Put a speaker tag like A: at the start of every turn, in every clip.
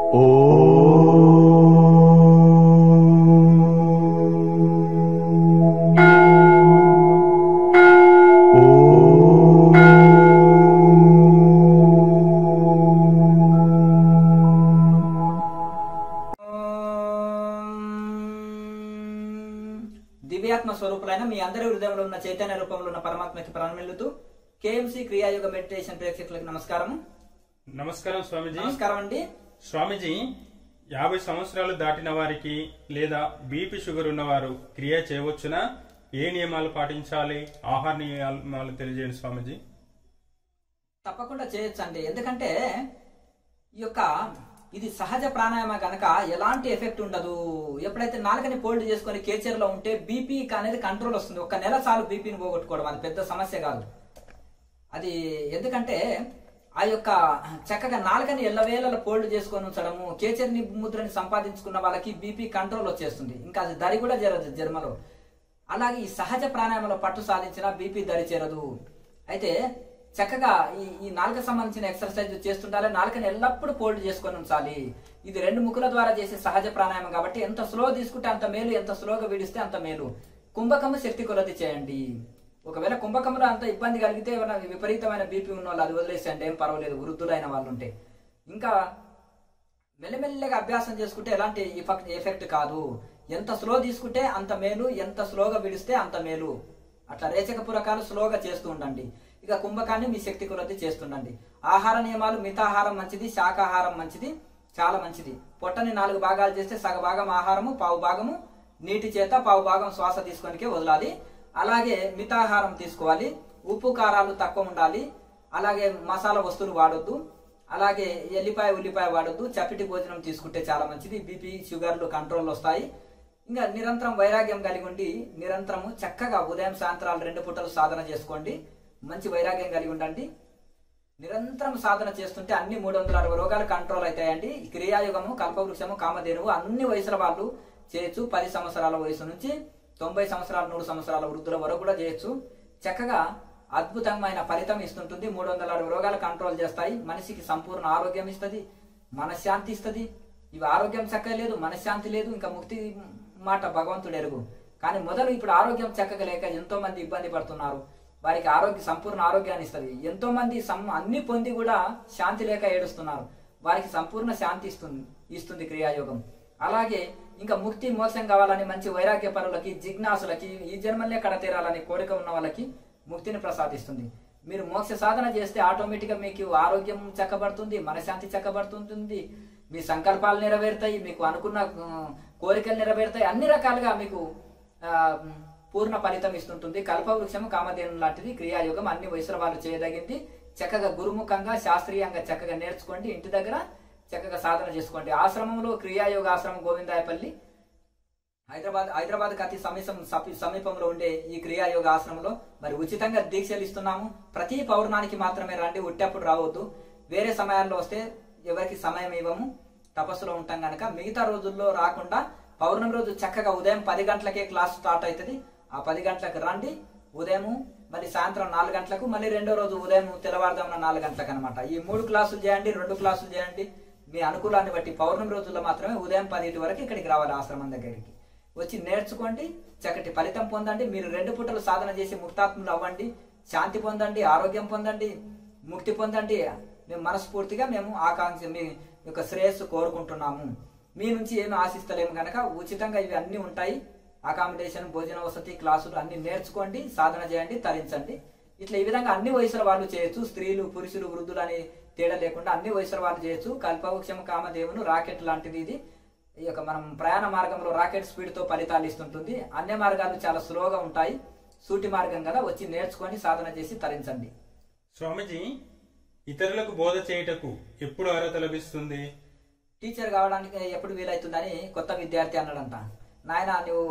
A: దివ్యాత్మ స్వరూపులైన మీ అందరి హృదయంలో ఉన్న చైతన్య రూపంలో ఉన్న పరమాత్మకి ప్రణమిల్లుతూ కేఎంసీ క్రియాయోగ మెడిటేషన్ ప్రేక్షకులకు నమస్కారం.
B: నమస్కారం స్వామిజీ.
A: నమస్కారం అండి.
B: స్వామిజీ, 50 సంవత్సరాలు దాటిన వారికి లేదా బీపీ షుగర్ ఉన్నవారు క్రియ చేయవచ్చునా? ఏ నియమాలు పాటించాలి? ఆహార నియమాలు తెలియజేయండి స్వామిజీ.
A: తప్పకుండా చేయొచ్చు అండి. ఎందుకంటే ఈ యొక్క ఇది సహజ ప్రాణాయామ కనుక ఎలాంటి ఎఫెక్ట్ ఉండదు. ఎప్పుడైతే నాలుకని ఫోల్డ్ చేసుకుని కేచర్ లో ఉంటే బీపీ అనేది కంట్రోల్ వస్తుంది. ఒక నెల చాలు బీపీని పోగొట్టుకోవడం, అది పెద్ద సమస్య కాదు అది. ఎందుకంటే ఆ యొక్క చక్కగా నాలుకని ఎల్లవేళలో ఫోల్డ్ చేసుకొని ఉంచడము, కేచర్ని ముద్రని సంపాదించుకున్న వాళ్ళకి బీపీ కంట్రోల్ వచ్చేస్తుంది. ఇంకా అది దరి కూడా చేరదు జన్మలో. అలాగే ఈ సహజ ప్రాణాయామంలో పట్టు సాధించిన బీపీ దరి చేరదు. అయితే చక్కగా ఈ నాలుక సంబంధించిన ఎక్సర్సైజ్ చేస్తుండాలి. నాలుకని ఎల్లప్పుడూ ఫోల్డ్ చేసుకొని ఉంచాలి. ఇది 2 ముక్కుల ద్వారా చేసే సహజ ప్రాణాయామం కాబట్టి ఎంత స్లో తీసుకుంటే అంత మేలు, ఎంత స్లోగా విడిస్తే అంత మేలు. కుంభకము శక్తి కొలది చేయండి. ఒకవేళ కుంభకంలో అంత ఇబ్బంది కలిగితే ఏమైనా విపరీతమైన బీపీ ఉన్న వాళ్ళు అది వదిలేసేయండి, ఏం పర్వాలేదు. వృద్ధులైన వాళ్ళు ఉంటే ఇంకా మెల్లమెల్లగా అభ్యాసం చేసుకుంటే ఎలాంటి ఎఫెక్ట్ కాదు. ఎంత స్లో తీసుకుంటే అంత మేలు, ఎంత స్లోగా విడిస్తే అంత మేలు. అట్లా రేచక పురకాలు స్లోగా చేస్తూ ఉండండి. ఇక కుంభకాన్ని మీ శక్తి కొలది చేస్తుండండి. ఆహార నియమాలు: మితాహారం మంచిది, శాకాహారం మంచిది, చాలా మంచిది. పొట్టని 4 భాగాలు చేస్తే సగ భాగం ఆహారము, పావు భాగము నీటి చేత, పావు భాగం శ్వాస తీసుకొనికే వదలాలి. అలాగే మితాహారం తీసుకోవాలి. ఉప్పు కారాలు తక్కువ ఉండాలి. అలాగే మసాలా వస్తువులు వాడొద్దు. అలాగే ఎల్లిపాయ ఉల్లిపాయ వాడొద్దు. చప్పిటి భోజనం తీసుకుంటే చాలా మంచిది. బీపీ షుగర్లు కంట్రోల్ వస్తాయి. ఇంకా నిరంతరం వైరాగ్యం కలిగి ఉండి నిరంతరము చక్కగా ఉదయం సాయంత్రాలు 2 పూటలు సాధన చేసుకోండి. మంచి వైరాగ్యం కలిగి ఉండండి. నిరంతరం సాధన చేస్తుంటే అన్ని 360 రోగాలు కంట్రోల్ అవుతాయండి. క్రియాయుగము, కల్పవృక్షము, కామధేనువు అన్ని వయసుల వాళ్ళు చేయొచ్చు. 10 సంవత్సరాల వయసు నుంచి 90 సంవత్సరాలు 100 సంవత్సరాల వృద్ధుల వరకు కూడా చేయొచ్చు. చక్కగా అద్భుతమైన ఫలితం ఇస్తుంటుంది. 360 రోగాలు కంట్రోల్ చేస్తాయి. మనిషికి సంపూర్ణ ఆరోగ్యం ఇస్తుంది, మనశ్శాంతి ఇస్తుంది. ఇవి ఆరోగ్యం చక్కగా లేదు, మనశ్శాంతి లేదు, ఇంకా ముక్తి మాట భగవంతుడు ఎరుగు. కానీ మొదలు ఇప్పుడు ఆరోగ్యం చక్కగా లేక ఎంతో మంది ఇబ్బంది పడుతున్నారు. వారికి సంపూర్ణ ఆరోగ్యాన్ని ఇస్తుంది. ఎంతో మంది అన్ని పొంది కూడా శాంతి లేక ఏడుస్తున్నారు. వారికి సంపూర్ణ శాంతి ఇస్తుంది క్రియాయోగం. అలాగే ఇంకా ముక్తి మోక్షం కావాలని మంచి వైరాగ్య పరులకి, జిజ్ఞాసులకి, ఈ జన్మలే కడతీరాలని కోరిక ఉన్న వాళ్ళకి ముక్తిని ప్రసాదిస్తుంది. మీరు మోక్ష సాధన చేస్తే ఆటోమేటిక్గా మీకు ఆరోగ్యం చక్కబడుతుంది, మనశ్శాంతి చక్కబడుతుంటుంది, మీ సంకల్పాలు నెరవేరుతాయి, మీకు అనుకున్న కోరికలు నెరవేరుతాయి. అన్ని రకాలుగా మీకు పూర్ణ ఫలితం ఇస్తుంటుంది. కల్పవృక్షము, కామధేను లాంటిది క్రియాయోగం. అన్ని వయసుల వాళ్ళు చేయదగింది. చక్కగా గురుముఖంగా శాస్త్రీయంగా చక్కగా నేర్చుకోండి. ఇంటి దగ్గర చక్కగా సాధన చేసుకోండి. ఆశ్రమంలో క్రియాయోగ ఆశ్రమం గోవిందాయపల్లి, హైదరాబాద్ అతి సమీపంలో ఉండే ఈ క్రియాయోగ ఆశ్రమంలో మరి ఉచితంగా దీక్షలు ఇస్తున్నాము. ప్రతి పౌర్ణానికి మాత్రమే రండి, ఉట్టప్పుడు రావద్దు. వేరే సమయాల్లో వస్తే ఎవరికి సమయం ఇవ్వము, తపస్సులో ఉంటాం కనుక. మిగతా రోజుల్లో రాకుండా పౌర్ణమి రోజు చక్కగా ఉదయం 10 గంటలకే క్లాస్ స్టార్ట్ అవుతుంది. ఆ 10 గంటలకు రండి. ఉదయము మళ్ళీ సాయంత్రం 4 గంటలకు, మళ్ళీ రెండో రోజు ఉదయం తెల్లవారుదామున 4 గంటలకు అనమాట. ఈ 3 క్లాసులు చేయండి, 2 క్లాసులు చేయండి. మీ అనుకూలాన్ని బట్టి పౌర్ణమి రోజుల్లో మాత్రమే ఉదయం 10 వరకు ఇక్కడికి రావాలి. ఆశ్రమం దగ్గరికి వచ్చి నేర్చుకోండి, చక్కటి ఫలితం పొందండి. మీరు 2 పూటలు సాధన చేసి ముక్తాత్ములు అవ్వండి, శాంతి పొందండి, ఆరోగ్యం పొందండి, ముక్తి పొందండి. మేము మనస్ఫూర్తిగా మీ యొక్క శ్రేయస్సు కోరుకుంటున్నాము. మీ నుంచి ఏమి ఆశిస్తలేము కనుక ఉచితంగా ఇవి అన్ని ఉంటాయి. అకామిడేషన్, భోజన వసతి, క్లాసులు అన్ని నేర్చుకోండి, సాధన చేయండి, తరించండి. ఇట్లా ఈ విధంగా అన్ని వయసుల వాళ్ళు చేయొచ్చు. స్త్రీలు, పురుషులు, వృద్ధులు అని తేడా లేకుండా అన్ని వయసుల వాళ్ళు చేయొచ్చు. కల్పవృక్షం, కామధేవును, రాకెట్ లాంటిది ఇది. ఈ యొక్క మనం ప్రయాణ మార్గంలో రాకెట్ స్పీడ్ తో ఫలితాలు ఇస్తుంటుంది. అన్ని మార్గాలు చాలా స్లోగా ఉంటాయి. సూటి మార్గం కదా. వచ్చి నేర్చుకొని సాధన చేసి తరించండి.
B: స్వామిజీ, ఇతరులకు బోధ చేయుటకు ఎప్పుడు అర్హత లభిస్తుంది?
A: టీచర్ కావడానికి ఎప్పుడు వీలవుతుందని కొత్త విద్యార్థి అన్నాడంట. నాయన, నువ్వు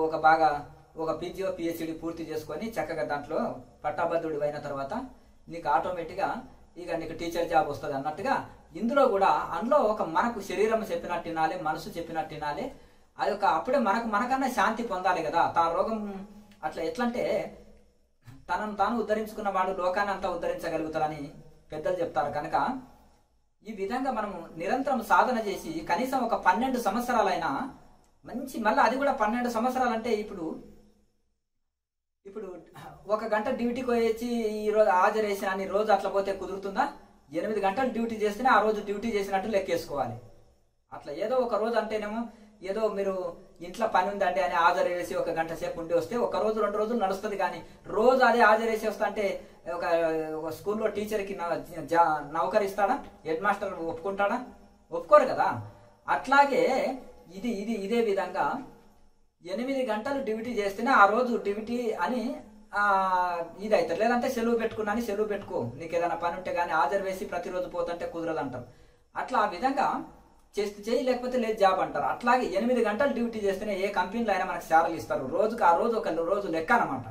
A: ఒక పీజీఓ పిహెచ్డి పూర్తి చేసుకొని చక్కగా దాంట్లో పట్టాభద్రుడు అయిన తర్వాత నీకు ఆటోమేటిక్గా ఇక నీకు టీచర్ జాబ్ వస్తుంది అన్నట్టుగా ఇందులో కూడా అందులో ఒక మనకు శరీరం చెప్పినట్టు వినాలి, మనసు చెప్పినట్టు వినాలి. అది ఒక అప్పుడే మనకన్నా శాంతి పొందాలి కదా. తా రోగం అట్లా ఎట్లంటే తనను తాను ఉద్ధరించుకున్న వాడు లోకాన్ని అంతా ఉద్ధరించగలుగుతారని పెద్దలు చెప్తారు. కనుక ఈ విధంగా మనము నిరంతరం సాధన చేసి కనీసం ఒక 12 సంవత్సరాలైనా మంచి, మళ్ళీ అది కూడా 12 సంవత్సరాలు అంటే ఇప్పుడు ఒక గంట డ్యూటీకి వచ్చి ఈ రోజు హాజరేసిన అన్ని రోజు అట్లా పోతే కుదురుతుందా? 8 గంటలు డ్యూటీ చేస్తేనే ఆ రోజు డ్యూటీ చేసినట్టు లెక్కేసుకోవాలి. అట్లా ఏదో ఒక రోజు అంటేనేమో ఏదో మీరు ఇంట్లో పని ఉందండి అని హాజరేసి ఒక గంట సేపు ఉండి వస్తే ఒక రోజు 2 రోజులు నడుస్తుంది. కానీ రోజు అదే హాజరేసి వస్తా అంటే ఒక స్కూల్లో టీచర్కి నౌకరు ఇస్తాడా? హెడ్ మాస్టర్ ఒప్పుకుంటాడా? ఒప్పుకోరు కదా. అట్లాగే ఇదే విధంగా 8 గంటలు డ్యూటీ చేస్తేనే ఆ రోజు డ్యూటీ అని ఇది అవుతారు. లేదంటే సెలవు పెట్టుకున్నా అని సెలవు పెట్టుకో, నీకు ఏదైనా పని ఉంటే కానీ హాజరు వేసి ప్రతిరోజు పోతుంటే కుదరదు అంటారు. అట్లా ఆ విధంగా చేస్తే చేయి, లేకపోతే లేదు జాబ్ అంటారు. అట్లాగే 8 గంటలు డ్యూటీ చేస్తేనే ఏ కంపెనీలో అయినా మనకు శాలరీ ఇస్తారు. రోజుకి ఆ రోజు ఒక రోజు లెక్క అనమాట.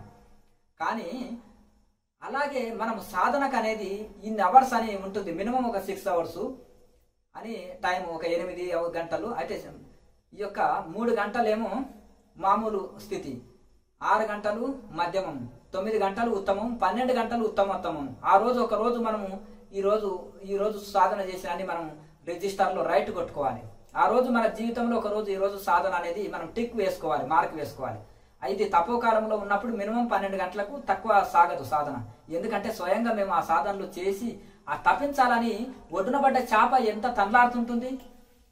A: కానీ అలాగే మనం సాధనకు అనేది ఇన్ని అవర్స్ అని ఉంటుంది. మినిమం ఒక 6 అవర్స్ అని టైం, ఒక 8 గంటలు. అయితే ఈ యొక్క 3 గంటలేమో మామూలు స్థితి, 6 గంటలు మధ్యమం, 9 గంటలు ఉత్తమం, 12 గంటలు ఉత్తమోత్తమం. ఆ రోజు ఒక రోజు మనము ఈ రోజు సాధన చేసిన మనం రిజిస్టర్లో రైట్ కొట్టుకోవాలి. ఆ రోజు మన జీవితంలో ఒక రోజు ఈ రోజు సాధన అనేది మనం టిక్ వేసుకోవాలి, మార్క్ వేసుకోవాలి. అయితే తపోకాలంలో ఉన్నప్పుడు మినిమం 12 గంటలకు తక్కువ సాగదు సాధన. ఎందుకంటే స్వయంగా మేము ఆ సాధనలు చేసి ఆ తప్పించాలని ఒడ్డున పడ్డ చేప ఎంత తన్లాడుతుంటుంది,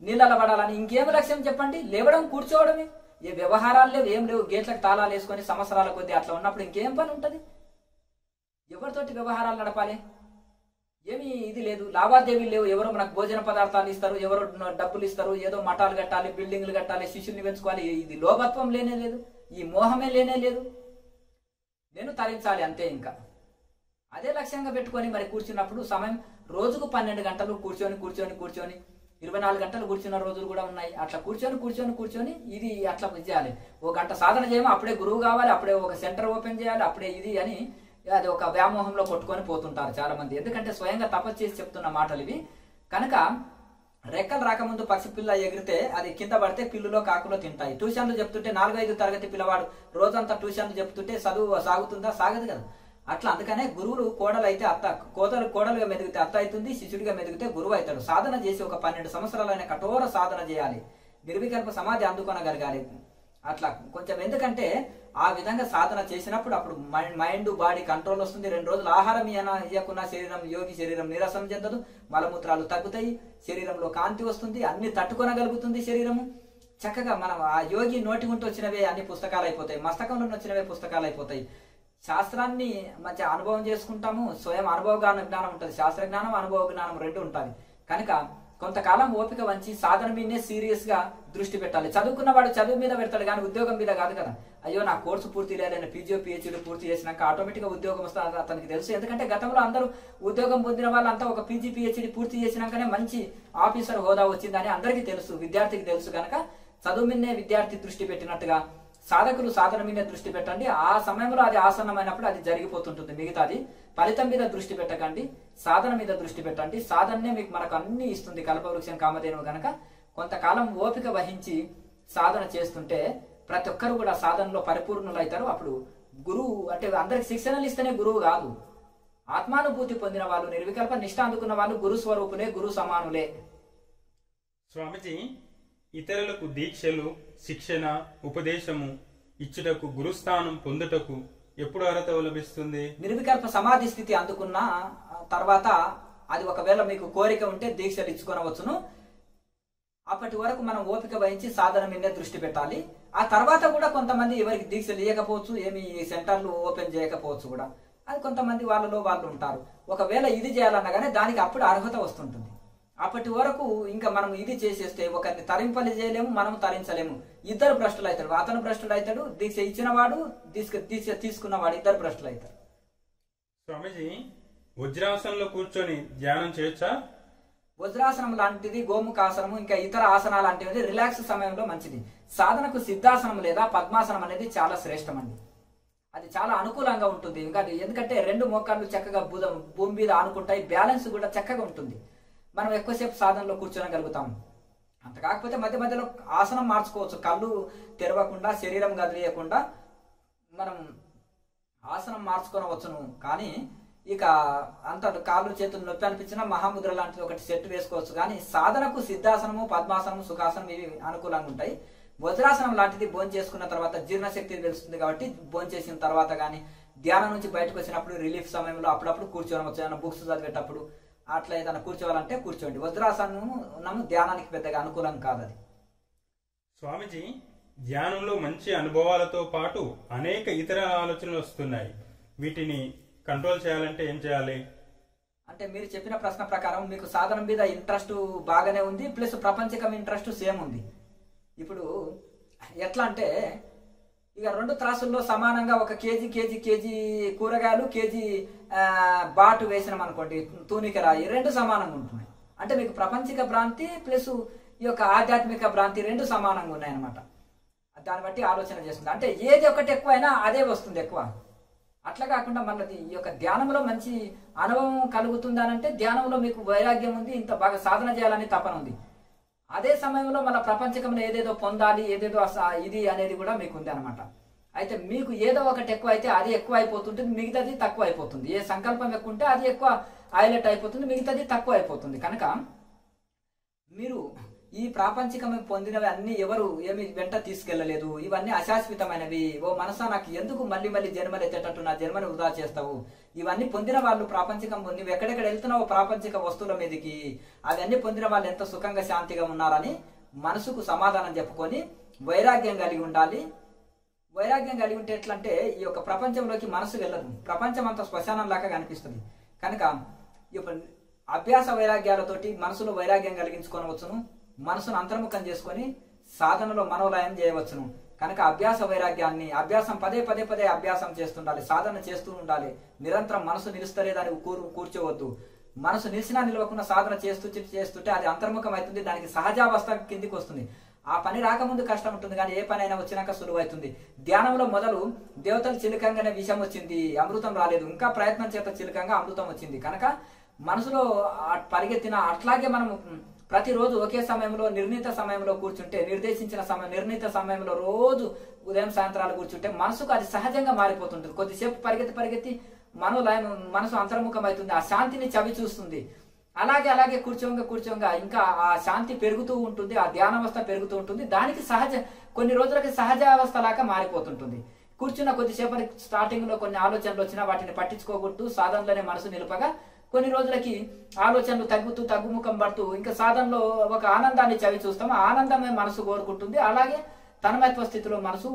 A: నీళ్ళలో పడాలని. ఇంకేం లక్ష్యం చెప్పండి? లేవడం, కూర్చోవడమే. ఏ వ్యవహారాలు లేవు, ఏం లేవు. గేట్లకు తాళాలు వేసుకొని సంవత్సరాల కొద్దీ అట్లా ఉన్నప్పుడు ఇంకేం పని ఉంటుంది? ఎవరితోటి వ్యవహారాలు నడపాలి? ఏమి ఇది లేదు, లావాదేవీలు లేవు. ఎవరో మనకు భోజన పదార్థాలు ఇస్తారు, ఎవరో డబ్బులు ఇస్తారు, ఏదో మఠాలు కట్టాలి, బిల్డింగ్లు కట్టాలి, శిష్యుల్ని పెంచుకోవాలి. ఇది లోభత్వం లేనే లేదు, ఈ మోహమే లేనే లేదు. నేను తరించాలి అంతే. ఇంకా అదే లక్ష్యంగా పెట్టుకొని మరి కూర్చున్నప్పుడు సమయం రోజుకు 12 గంటలు కూర్చొని 24 గంటలు కూర్చున్న రోజులు కూడా ఉన్నాయి. అట్లా కూర్చొని ఇది అట్లా చేయాలి. ఓ గంట సాధన చేయమో అప్పుడే గురువు కావాలి, అప్పుడే ఒక సెంటర్ ఓపెన్ చేయాలి, అప్పుడే ఇది అని అది ఒక వ్యామోహంలో కొట్టుకొని పోతుంటారు చాలా మంది. ఎందుకంటే స్వయంగా తపస్సు చేసి చెప్తున్న మాటలు ఇవి. కనుక రెక్కలు రాకముందు పక్షి పిల్ల ఎగిరితే అది కింద పడితే పిల్లులో కాకులో తింటాయి. ట్యూషన్లు చెప్తుంటే 4-5 తరగతి పిల్లవాడు రోజంతా ట్యూషన్లు చెప్తుంటే చదువు సాగుతుందా? సాగదు కదా. అట్లా అందుకనే గురువులు కోడలు అయితే అత్త, కోడలుగా మెదిగితే అత్త అవుతుంది, శిష్యుడిగా మెదిగితే గురువు అవుతాడు. సాధన చేసి ఒక 12 సంవత్సరాలైన కఠోర సాధన చేయాలి, నిర్వికల్ప సమాధి అందుకొనగలగాలి. అట్లా కొంచెం, ఎందుకంటే ఆ విధంగా సాధన చేసినప్పుడు అప్పుడు మైండ్ బాడీ కంట్రోల్ వస్తుంది. 2 రోజులు ఆహారం ఇవ్వకున్నా యోగి శరీరం నీరసం చెందదు, మలమూత్రాలు తగ్గుతాయి, శరీరంలో కాంతి వస్తుంది, అన్ని తట్టుకొనగలుగుతుంది శరీరము. చక్కగా మనం ఆ యోగి నోటి గుంటూ వచ్చినవే అన్ని పుస్తకాలు అయిపోతాయి, మస్తకంలో వచ్చినవే పుస్తకాలు అయిపోతాయి. శాస్త్రాన్ని మంచి అనుభవం చేసుకుంటాము, స్వయం అనుభవ జ్ఞానం ఉంటుంది. శాస్త్ర జ్ఞానం, అనుభవ జ్ఞానం 2 ఉంటుంది. కనుక కొంతకాలం ఓపిక వంచి సాధన మీదనే సీరియస్ గా దృష్టి పెట్టాలి. చదువుకున్నవాడు చదువు మీద పెడతాడు కానీ ఉద్యోగం మీద కాదు కదా. అయ్యో నా కోర్సు పూర్తి లేదని పీజీ పిహెచ్డీ పూర్తి చేసినాక ఆటోమేటిక్ గా ఉద్యోగం వస్తే అతనికి తెలుసు. ఎందుకంటే గతంలో అందరూ ఉద్యోగం పొందిన వాళ్ళంతా ఒక పీజీ పిహెచ్డీ పూర్తి చేసినాకనే మంచి ఆఫీసర్ హోదా వచ్చిందని అందరికీ తెలుసు, విద్యార్థికి తెలుసు. కనుక చదువు మీదనే విద్యార్థి దృష్టి పెట్టినట్టుగా సాధకులు సాధన మీద దృష్టి పెట్టండి. ఆ సమయంలో అది ఆసన్నమైనప్పుడు అది జరిగిపోతుంటుంది. మిగతాది ఫలితం మీద దృష్టి పెట్టకండి, సాధన మీద దృష్టి పెట్టండి. సాధననే మీకు మనకు అన్ని ఇస్తుంది. కల్పవృక్షం కామధేనువు గనక కొంతకాలం ఓపిక వహించి సాధన చేస్తుంటే ప్రతి ఒక్కరు కూడా సాధనలో పరిపూర్ణులు అవుతారు. అప్పుడు గురువు అంటే అందరికి శిక్షణలు ఇస్తేనే గురువు కాదు, ఆత్మానుభూతి పొందిన వాళ్ళు, నిర్వికల్ప నిష్ఠ అందుకున్న వాళ్ళు గురు స్వరూపులే, గురు సమానులే.
B: స్వామిజీ, ఇతరులకు దీక్షలు, శిక్షణ, ఉపదేశము ఇచ్చుటకు, గురుస్థానం పొందుటకు ఎప్పుడు అర్హత లభిస్తుంది?
A: నిర్వికల్ప సమాధి స్థితి అందుకున్న తర్వాత అది ఒకవేళ మీకు కోరిక ఉంటే దీక్షలు ఇచ్చుకోనవచ్చును. అప్పటి వరకు మనం ఓపిక వహించి సాధన మీద దృష్టి పెట్టాలి. ఆ తర్వాత కూడా కొంతమంది ఎవరికి దీక్షలు ఇవ్వకపోవచ్చు, ఏమి సెంటర్లు ఓపెన్ చేయకపోవచ్చు కూడా. అది కొంతమంది వాళ్ళలో వాళ్ళు ఉంటారు. ఒకవేళ ఇది చేయాలన్నా కానీ దానికి అప్పుడు అర్హత వస్తుంటుంది. అప్పటి వరకు ఇంకా మనం ఇది చేసేస్తే ఒకరిని తరింపలి చేయలేము, మనం తరించలేము. ఇద్దరు భ్రష్టులు అవుతాడు. అతను భ్రష్టుడు అవుతాడు, దీక్ష ఇచ్చినవాడు, దీక్ష తీసుకున్నవాడు, ఇద్దరు భ్రష్టులు అవుతారు.
B: స్వామిజీ, వజ్రాసనంలో కూర్చొని ధ్యానం చేయొచ్చా?
A: వజ్రాసనం లాంటిది, గోముఖాసనము, ఇంకా ఇతర ఆసనాలు లాంటివి రిలాక్స్ సమయంలో మంచిది. సాధనకు సిద్ధాసనం లేదా పద్మాసనం అనేది చాలా శ్రేష్టం అండి. అది చాలా అనుకూలంగా ఉంటుంది. ఇంకా ఎందుకంటే 2 మోకాళ్ళు చక్కగా భూమి మీద ఆనుకుంటాయి, బ్యాలెన్స్ కూడా చక్కగా ఉంటుంది. మనం ఎక్కువసేపు సాధనలో కూర్చోగలుగుతాం. అంత కాకపోతే మధ్య మధ్యలో ఆసనం మార్చుకోవచ్చు. కళ్ళు తెరవకుండా, శరీరం కదిలియకుండా మనం ఆసనం మార్చుకోవచ్చును. కానీ ఇక అంత కాళ్ళు చేతులు నొప్పి అనిపించినా మహాముద్ర లాంటిది ఒకటి సెట్ వేసుకోవచ్చు. కానీ సాధనకు సిద్ధాసనము, పద్మాసనము, సుఖాసనం ఇవి అనుకూలంగా ఉంటాయి. వజ్రాసనం లాంటిది భోజనం చేసుకున్న తర్వాత జీర్ణశక్తి తెలుస్తుంది కాబట్టి భోజనం చేసిన తర్వాత కానీ ధ్యానం నుంచి బయటకు వచ్చినప్పుడు రిలీఫ్ సమయంలో అప్పుడప్పుడు కూర్చోవడం వచ్చి బుక్స్ చదివేటప్పుడు అట్లా ఏదైనా కూర్చోవాలంటే కూర్చోండి. వజ్రాసనం ధ్యానానికి పెద్దగా అనుకూలం కాదు అది.
B: స్వామిజీ, ధ్యానంలో మంచి అనుభవాలతో పాటు అనేక ఇతర ఆలోచనలు వస్తున్నాయి. వీటిని కంట్రోల్ చేయాలంటే ఏం చేయాలి?
A: అంటే మీరు చెప్పిన ప్రశ్న ప్రకారం మీకు సాధన మీద ఇంట్రెస్ట్ బాగానే ఉంది, ప్లస్ ప్రపంచకం ఇంట్రెస్ట్ సేమ్ ఉంది. ఇప్పుడు ఎట్లా అంటే ఇక 2 త్రాసుల్లో సమానంగా ఒక కేజీ కూరగాయలు, కేజీ బాటు వేసినాం అనుకోండి, తూనిక రాయి, 2 సమానంగా ఉంటున్నాయి. అంటే మీకు ప్రపంచిక భ్రాంతి ప్లస్ ఈ యొక్క ఆధ్యాత్మిక భ్రాంతి 2 సమానంగా ఉన్నాయన్నమాట. దాన్ని బట్టి ఆలోచన చేస్తుంది. అంటే ఏది ఒకటి ఎక్కువైనా అదే వస్తుంది ఎక్కువ. అట్లా కాకుండా మనది ఈ యొక్క ధ్యానంలో మంచి అనుభవం కలుగుతుంది అని అంటే ధ్యానంలో మీకు వైరాగ్యం ఉంది, ఇంత బాగా సాధన చేయాలని తపన ఉంది. అదే సమయంలో మన ప్రపంచకంలో ఏదేదో పొందాలి, ఏదేదో ఇది అనేది కూడా మీకు ఉంది అనమాట. అయితే మీకు ఏదో ఒకటి ఎక్కువ అయితే అది ఎక్కువ అయిపోతుంటుంది, మిగతాది తక్కువ అయిపోతుంది. ఏ సంకల్పం ఎక్కువ ఉంటే అది ఎక్కువ హైలైట్ అయిపోతుంది, మిగతాది తక్కువ అయిపోతుంది. కనుక మీరు ఈ ప్రాపంచికమైన పొందినవి అన్ని ఎవరు ఏమి వెంట తీసుకెళ్లలేదు, ఇవన్నీ అశాశ్వతమైనవి. ఓ మనసా, నాకు ఎందుకు మళ్ళీ మళ్ళీ జన్మలు ఎత్తేటట్టు నా జన్మని వృధా చేస్తావు? ఇవన్నీ పొందిన వాళ్ళు ప్రాపంచికం నువ్వు ఎక్కడెక్కడ వెళ్తున్నావు ప్రాపంచిక వస్తువుల మీదకి, అవన్నీ పొందిన వాళ్ళు ఎంత సుఖంగా శాంతిగా ఉన్నారని మనసుకు సమాధానం చెప్పుకొని వైరాగ్యం కలిగి ఉండాలి. వైరాగ్యం కలిగి ఉంటే ఎట్లంటే ఈ యొక్క ప్రపంచంలోకి మనసు వెళ్ళదు, ప్రపంచం అంతా శ్మశానం లాగా కనిపిస్తుంది. కనుక ఇప్పుడు అభ్యాస వైరాగ్యాలతోటి మనసులో వైరాగ్యం కలిగించుకోవచ్చును, మనసును అంతర్ముఖం చేసుకొని సాధనలో మనోలయం చేయవచ్చును. కనుక అభ్యాస వైరాగ్యాన్ని అభ్యాసం పదే అభ్యాసం చేస్తుండాలి, సాధన చేస్తూ ఉండాలి. నిరంతరం మనసు నిలుస్తలేదని కూర్చోవద్దు. మనసు నిలిచినా నిలవకుండా సాధన చేస్తుంటే అది అంతర్ముఖం అవుతుంది, దానికి సహజావస్థ కిందికి వస్తుంది. ఆ పని రాకముందు కష్టం ఉంటుంది, కానీ ఏ పని అయినా వచ్చినాక సులువు అవుతుంది. ధ్యానంలో మొదలు దేవతలు చిలుకంగానే విషం వచ్చింది, అమృతం రాలేదు. ఇంకా ప్రయత్నం చేత చిలుకంగా అమృతం వచ్చింది. కనుక మనసులో పరిగెత్తిన అట్లాగే మనం ప్రతిరోజు ఒకే సమయంలో నిర్ణీత సమయంలో కూర్చుంటే, నిర్ణీత సమయంలో రోజు ఉదయం సాయంత్రాలు కూర్చుంటే మనసుకు అది సహజంగా మారిపోతుంటుంది. కొద్దిసేపు పరిగెత్తి మనసు అంతర్ముఖం అవుతుంది, ఆ శాంతిని చవి చూస్తుంది. అలాగే కూర్చోంగా ఇంకా ఆ శాంతి పెరుగుతూ ఉంటుంది, ఆ ధ్యానావస్థ పెరుగుతూ ఉంటుంది. దానికి కొన్ని రోజులకి సహజావస్థ లాగా మారిపోతుంటుంది. కూర్చున్న కొద్దిసేపటి స్టార్టింగ్ లో కొన్ని ఆలోచనలు వచ్చినా వాటిని పట్టించుకోకూడదు, సాధనలోనే మనసు నిలపగా కొన్ని రోజులకి ఆలోచనలు తగ్గుముఖం పడుతూ ఇంకా సాధనలో ఒక ఆనందాన్ని చవి చూస్తాం. ఆ ఆనందమే మనసు కోరుకుంటుంది. అలాగే తన్మయత్వ స్థితిలో మనసు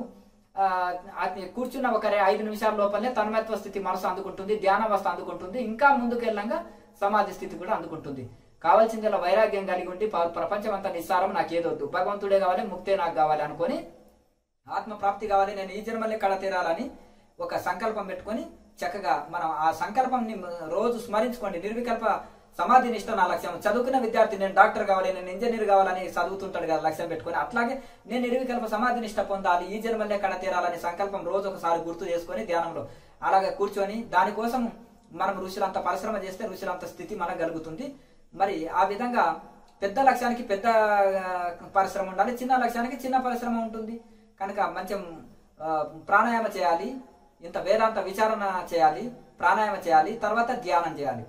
A: కూర్చున్న ఒక 5 నిమిషాల లోపలనే తన్మయత్వ స్థితి మనసు అందుకుంటుంది, ధ్యానావస్థ అందుకుంటుంది. ఇంకా ముందుకు వెళ్ళంగా సమాధి స్థితి కూడా అందుకుంటుంది. కావాల్సిందిలా వైరాగ్యం కలిగి ఉండి ప్రపంచం అంతా నిస్సారం, నాకేదొద్దు, భగవంతుడే కావాలి, ముక్తే నాకు కావాలి అనుకొని ఆత్మ ప్రాప్తి కావాలి, నేను ఈ జన్మలే కడ తీరాలని ఒక సంకల్పం పెట్టుకొని చక్కగా మనం ఆ సంకల్పంని రోజు స్మరించుకోండి. నిర్వికల్ప సమాధి నిష్ట నా లక్ష్యం. చదువుకున్న విద్యార్థి నేను డాక్టర్ కావాలి, నేను ఇంజనీర్ కావాలని చదువుతుంటాడు కదా లక్ష్యం పెట్టుకొని, అట్లాగే నేను నిర్వికల్ప సమాధి నిష్ట పొందాలి, ఈ జన్మలే కడ తీరాలని సంకల్పం రోజు ఒకసారి గుర్తు చేసుకొని ధ్యానంలో అలాగే కూర్చొని దానికోసం మనం ఋషులంత పరిశ్రమ చేస్తే ఋషులంత స్థితి మనకు కలుగుతుంది. మరి ఆ విధంగా పెద్ద లక్ష్యానికి పెద్ద పరిశ్రమ ఉండాలి, చిన్న లక్ష్యానికి చిన్న పరిశ్రమ ఉంటుంది. కనుక మంచి ప్రాణాయామ చేయాలి, ఇంత వేదాంత విచారణ చేయాలి, ప్రాణాయామ చేయాలి, తర్వాత ధ్యానం చేయాలి,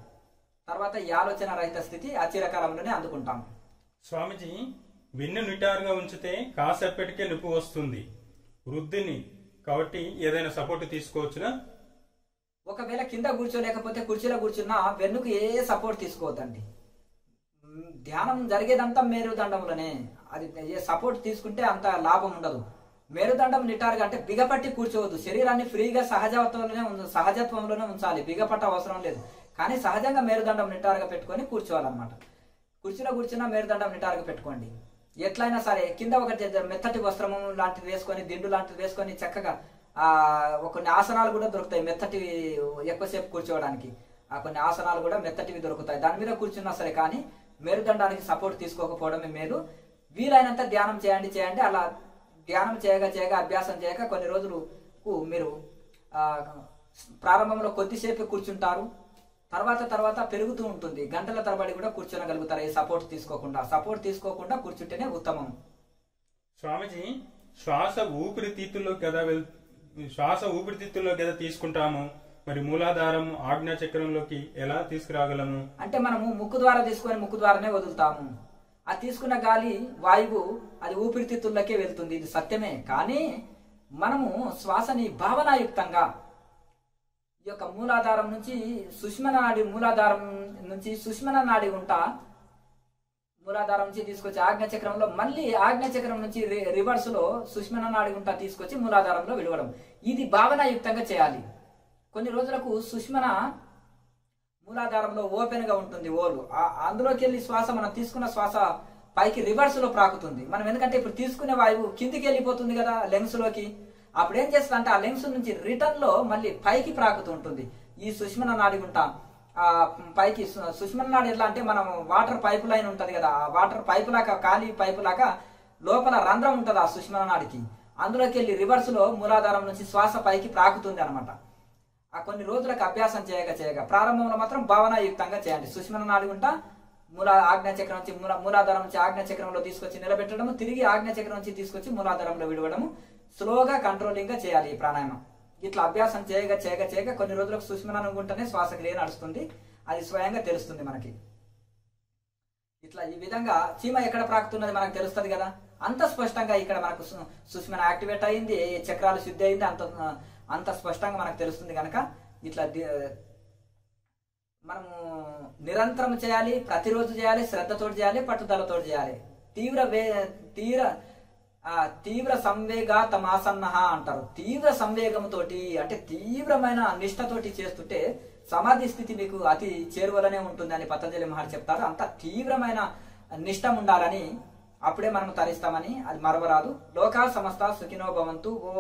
A: తర్వాత ఈ ఆలోచన రహిత స్థితి అచిరకాలంలోనే అందుకుంటాం.
B: స్వామిజీ, వెన్ను నిటారుగా ఉంచితే కాసేపటికే నొప్పి వస్తుంది, వృద్ధిని కాబట్టి ఏదైనా సపోర్ట్ తీసుకోవచ్చునా?
A: ఒకవేళ కింద కూర్చోలేకపోతే కుర్చీలో కూర్చున్నా వెన్నుకు ఏ సపోర్ట్ తీసుకోవద్దండి. ధ్యానం జరిగేదంతా మేరుదండంలోనే, అది ఏ సపోర్ట్ తీసుకుంటే అంత లాభం ఉండదు. మేరుదండం నిటారుగా అంటే బిగపట్టి కూర్చోవద్దు, శరీరాన్ని ఫ్రీగా సహజత్వంలోనే ఉంచాలి, బిగపట్ట అవసరం లేదు. కానీ సహజంగా మేరుదండం నిటారుగా పెట్టుకొని కూర్చోవాలన్నమాట. కుర్చీలో కూర్చున్నా మేరుదండం నిటారుగా పెట్టుకోండి. ఎట్లయినా సరే కింద ఒకటి మెత్తటి వస్త్రము లాంటిది వేసుకొని, దిండు లాంటిది వేసుకొని చక్కగా కొన్ని ఆసనాలు కూడా దొరుకుతాయి మెత్తటి ఎక్కువసేపు కూర్చోవడానికి. కొన్ని ఆసనాలు కూడా మెత్తటివి దొరుకుతాయి, దాని మీద కూర్చున్నా సరే. కానీ మేరుదండానికి సపోర్ట్ తీసుకోకపోవడమే మేలు. వీలైనంత ధ్యానం చేయండి. అలా ధ్యానం చేయగా అభ్యాసం చేయక కొన్ని రోజులకు మీరు ప్రారంభంలో కొద్దిసేపు కూర్చుంటారు, తర్వాత పెరుగుతూ ఉంటుంది. గంటల తరబడి కూడా కూర్చోగలుగుతారు ఏ సపోర్ట్ తీసుకోకుండా కూర్చుంటేనే ఉత్తమం.
B: స్వామిజీ, శ్వాస ఊపిరితిత్తుల్లో కదా తీసుకుంటాము, మరి మూలాధారం ఆజ్ఞా చక్రంలోకి ఎలా తీసుకురాగలము?
A: అంటే మనము ముక్కు ద్వారా తీసుకొని ముక్కు ద్వారానే వదులుతాము. ఆ తీసుకున్న గాలి వాయువు అది ఊపిరితిత్తుల్లోకే వెళ్తుంది, ఇది సత్యమే. కానీ మనము శ్వాసని భావనాయుక్తంగా ఈ యొక్క మూలాధారం నుంచి సుష్మన నాడి, మూలాధారం నుంచి సుష్మన నాడి ఉంటా మూలాధారం నుంచి తీసుకొచ్చి ఆజ్ఞాచక్రంలో, మళ్ళీ ఆజ్ఞాచక్రం నుంచి రివర్స్ లో సుష్మన నాడి గుంట తీసుకొచ్చి మూలాధారంలో విడవడం. ఇది భావనాయుక్తంగా చేయాలి. కొన్ని రోజులకు సుష్మన మూలాధారంలో ఓపెన్ గా ఉంటుంది ఓలు, అందులోకి వెళ్ళి శ్వాస, మనం తీసుకున్న శ్వాస పైకి రివర్స్ లో ప్రాకుతుంది. మనం ఎందుకంటే ఇప్పుడు తీసుకునే వాయువు కిందికి వెళ్ళిపోతుంది కదా లెంగ్స్ లోకి. అప్పుడు ఏం చేస్తా అంటే ఆ లెంగ్స్ నుంచి రిటర్న్ లో మళ్ళీ పైకి ప్రాకుతూ ఉంటుంది ఈ సుష్మన నాడి గుంట. ఆ పైకి సుష్మన నాడి ఎట్లా అంటే, మనం వాటర్ పైప్ లైన్ ఉంటది కదా, ఆ వాటర్ పైపు లాగా, ఖాళీ పైపు లాగా లోపల రంధ్రం ఉంటది ఆ సుష్మన నాడికి. అందులోకి వెళ్ళి రివర్స్ లో మూలాధారం నుంచి శ్వాస పైకి ప్రాకుతుంది అనమాట. ఆ కొన్ని రోజులకు అభ్యాసం చేయగా ప్రారంభంలో మాత్రం భావనాయుక్తంగా చేయండి. సుష్మన నాడి గుంట ఆజ్ఞాచక్రం నుంచి మూలాధారం నుంచి ఆజ్ఞాచక్రంలో తీసుకొచ్చి నిలబెట్టడము, తిరిగి ఆజ్ఞాచక్రం నుంచి తీసుకొచ్చి మూలాధారంలో విడవడము, స్లోగా కంట్రోలింగ్ గా చేయాలి ఈ ప్రాణాయామం. ఇట్లా అభ్యాసం చేయగా కొన్ని రోజులకు సుష్మన గుంటనే శ్వాస క్రియ నడుస్తుంది, అది స్వయంగా తెలుస్తుంది మనకి. ఇట్లా ఈ విధంగా చీమ ఎక్కడ ప్రాకుతున్నది మనకు తెలుస్తుంది కదా, అంత స్పష్టంగా ఇక్కడ మనకు సుష్మన యాక్టివేట్ అయింది, చక్రాలు శుద్ధి అయింది, అంత స్పష్టంగా మనకు తెలుస్తుంది కనుక ఇట్లా మనము నిరంతరం చేయాలి, ప్రతిరోజు చేయాలి, శ్రద్ధతో చేయాలి, పట్టుదలతో చేయాలి. తీవ్ర సంవేగాతమాసన్న అంటారు. తీవ్ర సంవేగంతోటి అంటే తీవ్రమైన నిష్ఠతోటి చేస్తుంటే సమాధి స్థితి మీకు అతి చేరువలనే ఉంటుందని పతంజలి మహర్షి చెప్తారు. అంత తీవ్రమైన నిష్ఠం ఉండాలని, అప్పుడే మనం తరిస్తామని, అది మరవరాదు. లోకా సమస్త సుఖినో భవంతు. ఓ